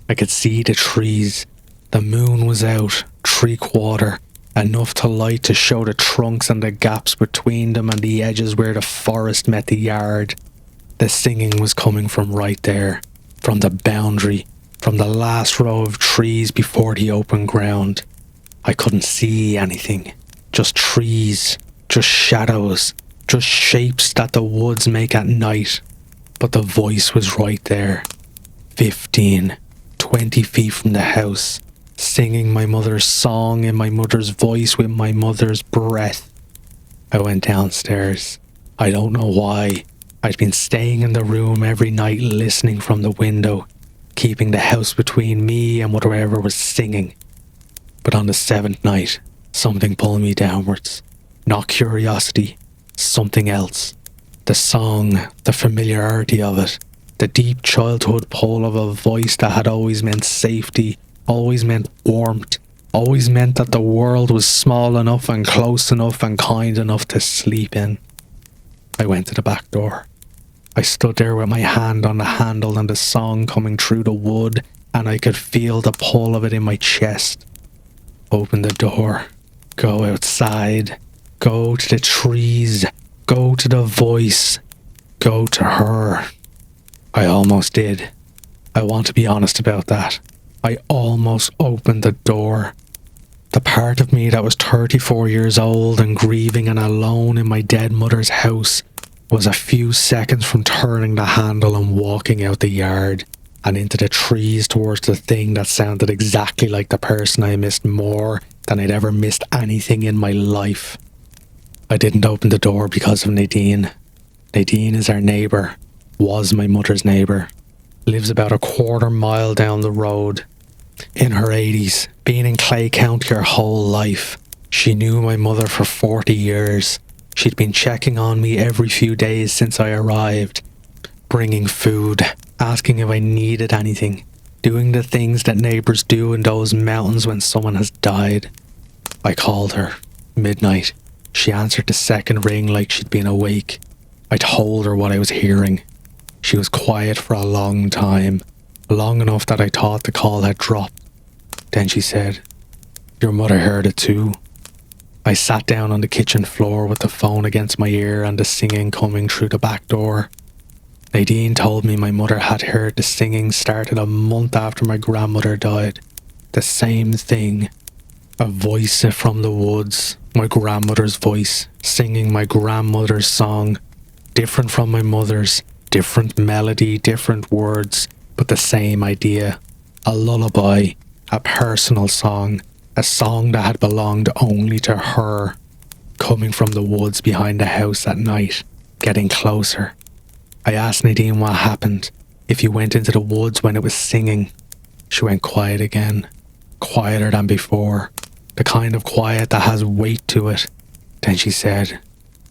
I could see the trees. The moon was out, 3/4, enough to light to show the trunks and the gaps between them and the edges where the forest met the yard. The singing was coming from right there, from the boundary, from the last row of trees before the open ground. I couldn't see anything, just trees, just shadows, just shapes that the woods make at night. But the voice was right there, 15, 20 feet from the house, singing my mother's song in my mother's voice with my mother's breath. I went downstairs. I don't know why. I'd been staying in the room every night listening from the window, keeping the house between me and whatever was singing. But on the 7th night, something pulled me downwards. Not curiosity, something else. The song, the familiarity of it, the deep childhood pull of a voice that had always meant safety, always meant warmth, always meant that the world was small enough and close enough and kind enough to sleep in. I went to the back door. I stood there with my hand on the handle and the song coming through the wood, and I could feel the pull of it in my chest. Open the door. Go outside. Go to the trees. Go to the voice. Go to her. I almost did. I want to be honest about that. I almost opened the door. The part of me that was 34 years old and grieving and alone in my dead mother's house was a few seconds from turning the handle and walking out the yard and into the trees towards the thing that sounded exactly like the person I missed more than I'd ever missed anything in my life. I didn't open the door because of Nadine. Nadine is our neighbour, was my mother's neighbour, lives about a 1/4 mile down the road. In her 80s, been in Clay County her whole life. She knew my mother for 40 years. She'd been checking on me every few days since I arrived, bringing food, asking if I needed anything, doing the things that neighbours do in those mountains when someone has died. I called her, midnight. She answered the second ring like she'd been awake. I told her what I was hearing. She was quiet for a long time, long enough that I thought the call had dropped. Then she said, "Your mother heard it too." I sat down on the kitchen floor with the phone against my ear and the singing coming through the back door. Nadine told me my mother had heard the singing started a month after my grandmother died. The same thing. A voice from the woods, my grandmother's voice, singing my grandmother's song. Different from my mother's, different melody, different words, but the same idea. A lullaby, a personal song, a song that had belonged only to her, coming from the woods behind the house at night, getting closer. I asked Nadine what happened, if he went into the woods when it was singing. She went quiet again, quieter than before, the kind of quiet that has weight to it. Then she said,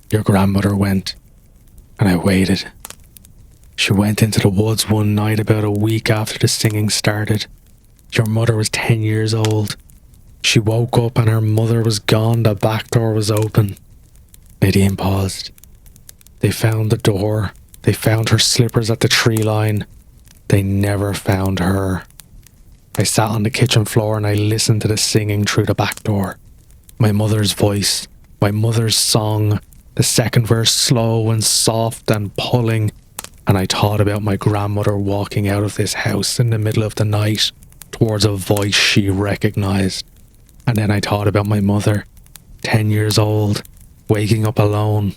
"Your grandmother went," and I waited. She went into the woods one night about a week after the singing started. Your mother was 10 years old. She woke up and her mother was gone, the back door was open. Nadine paused. They found the door. They found her slippers at the tree line. They never found her. I sat on the kitchen floor and I listened to the singing through the back door. My mother's voice, my mother's song, the second verse slow and soft and pulling, and I thought about my grandmother walking out of this house in the middle of the night towards a voice she recognised. And then I thought about my mother, 10 years old, waking up alone.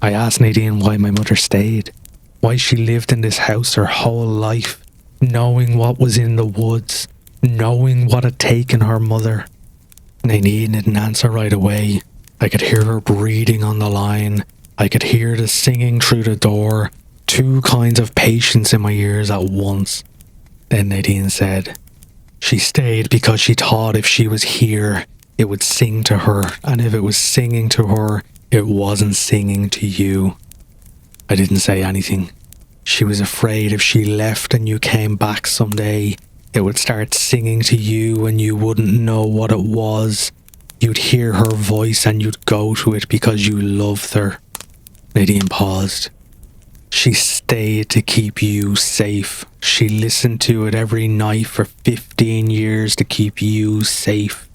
I asked Nadine why my mother stayed, why she lived in this house her whole life, knowing what was in the woods, knowing what had taken her mother. Nadine didn't answer right away. I could hear her breathing on the line. I could hear the singing through the door, two kinds of patience in my ears at once. Then Nadine said, "She stayed because she thought if she was here, it would sing to her, and if it was singing to her, It wasn't singing to you. I didn't say anything. She was afraid if she left and you came back someday, it would start singing to you and you wouldn't know what it was. You'd hear her voice and you'd go to it because you loved her. Nadine paused. She stayed to keep you safe. She listened to it every night for 15 years to keep you safe.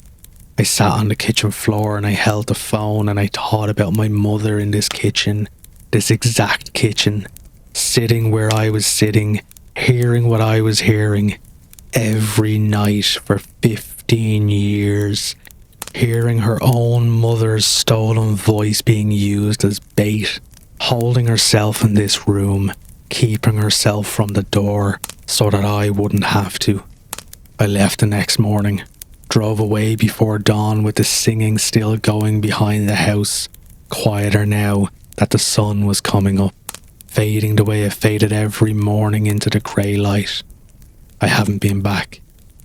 I sat on the kitchen floor and I held the phone and I thought about my mother in this kitchen, this exact kitchen, sitting where I was sitting, hearing what I was hearing, every night for 15 years, hearing her own mother's stolen voice being used as bait, holding herself in this room, keeping herself from the door so that I wouldn't have to. I left the next morning, drove away before dawn with the singing still going behind the house, quieter now that the sun was coming up, fading the way it faded every morning into the grey light. I haven't been back.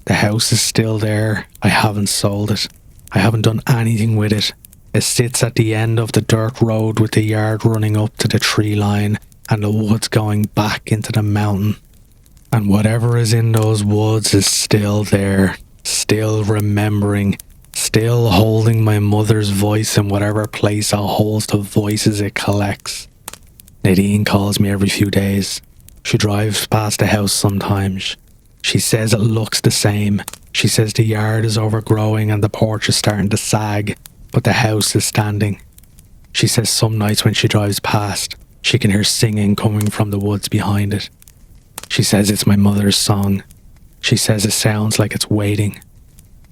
The house is still there. I haven't sold it. I haven't done anything with it. It sits at the end of the dirt road with the yard running up to the tree line and the woods going back into the mountain. And whatever is in those woods is still there, still remembering, still holding my mother's voice in whatever place it holds the voices it collects. Nadine calls me every few days. She drives past the house sometimes. She says it looks the same. She says the yard is overgrowing and the porch is starting to sag, but the house is standing. She says some nights when she drives past, she can hear singing coming from the woods behind it. She says it's my mother's song. She says it sounds like it's waiting.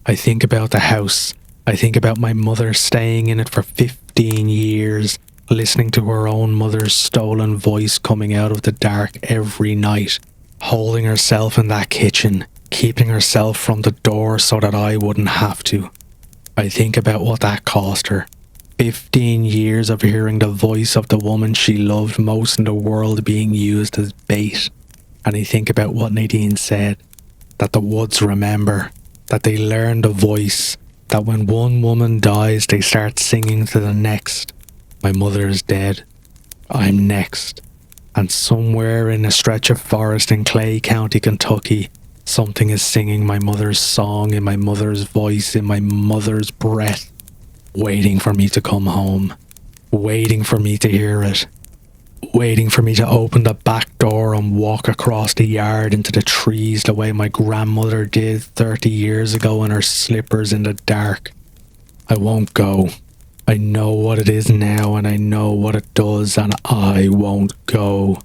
I think about the house. I think about my mother staying in it for 15 years, listening to her own mother's stolen voice coming out of the dark every night, holding herself in that kitchen, keeping herself from the door so that I wouldn't have to. I think about what that cost her. 15 years of hearing the voice of the woman she loved most in the world being used as bait. And I think about what Nadine said, that the woods remember, that they learn the voice, that when one woman dies they start singing to the next. My mother is dead. I'm next. And somewhere in a stretch of forest in Clay County, Kentucky, something is singing my mother's song in my mother's voice, in my mother's breath, waiting for me to come home, waiting for me to hear it, waiting for me to open the back door and walk across the yard into the trees the way my grandmother did 30 years ago in her slippers in the dark. I won't go. I know what it is now and I know what it does and I won't go.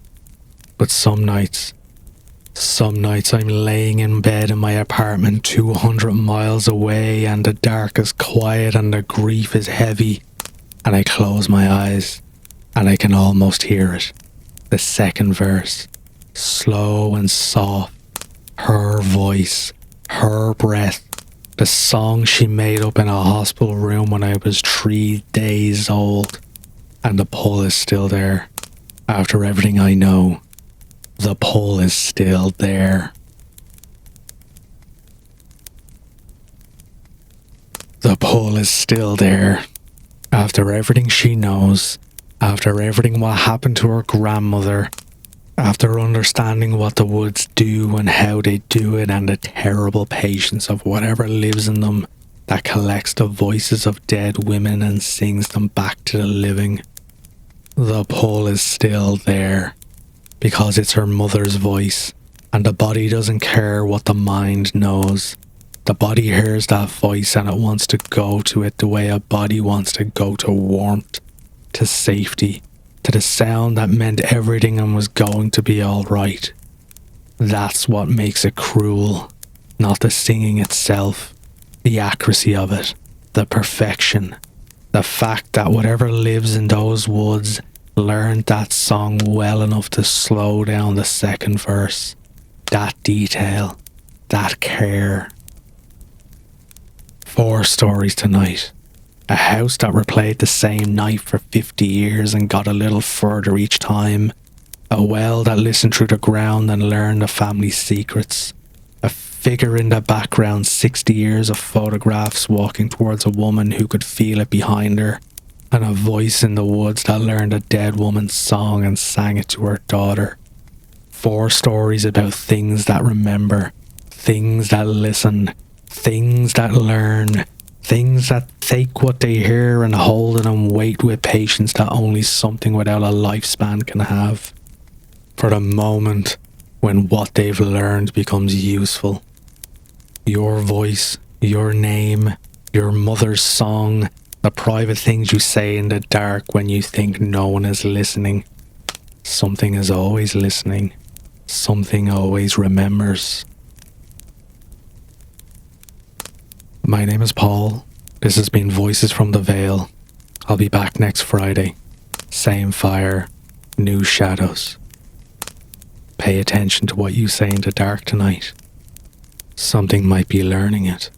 But some nights I'm laying in bed in my apartment 200 miles away and the dark is quiet and the grief is heavy and I close my eyes and I can almost hear it. The second verse, slow and soft, her voice, her breath, the song she made up in a hospital room when I was 3 days old. And the pull is still there. After everything I know, the pull is still there. The pull is still there. After everything she knows, after everything what happened to her grandmother, after understanding what the woods do and how they do it and the terrible patience of whatever lives in them that collects the voices of dead women and sings them back to the living, the pull is still there because it's her mother's voice and the body doesn't care what the mind knows. The body hears that voice and it wants to go to it the way a body wants to go to warmth, to safety, to the sound that meant everything and was going to be alright. That's what makes it cruel, not the singing itself, the accuracy of it, the perfection, the fact that whatever lives in those woods learned that song well enough to slow down the second verse, that detail, that care. 4 stories tonight. A house that replayed the same night for 50 years and got a little further each time. A well that listened through the ground and learned the family secrets. A figure in the background, 60 years of photographs walking towards a woman who could feel it behind her. and a voice in the woods that learned a dead woman's song and sang it to her daughter. 4 stories about things that remember, things that listen, things that learn, things that take what they hear and hold it and wait with patience that only something without a lifespan can have. For the moment when what they've learned becomes useful. Your voice, your name, your mother's song, the private things you say in the dark when you think no one is listening. Something is always listening. Something always remembers. My name is Paul. This has been Voices from the Veil. I'll be back next Friday. Same fire, new shadows. Pay attention to what you say in the dark tonight. Something might be learning it.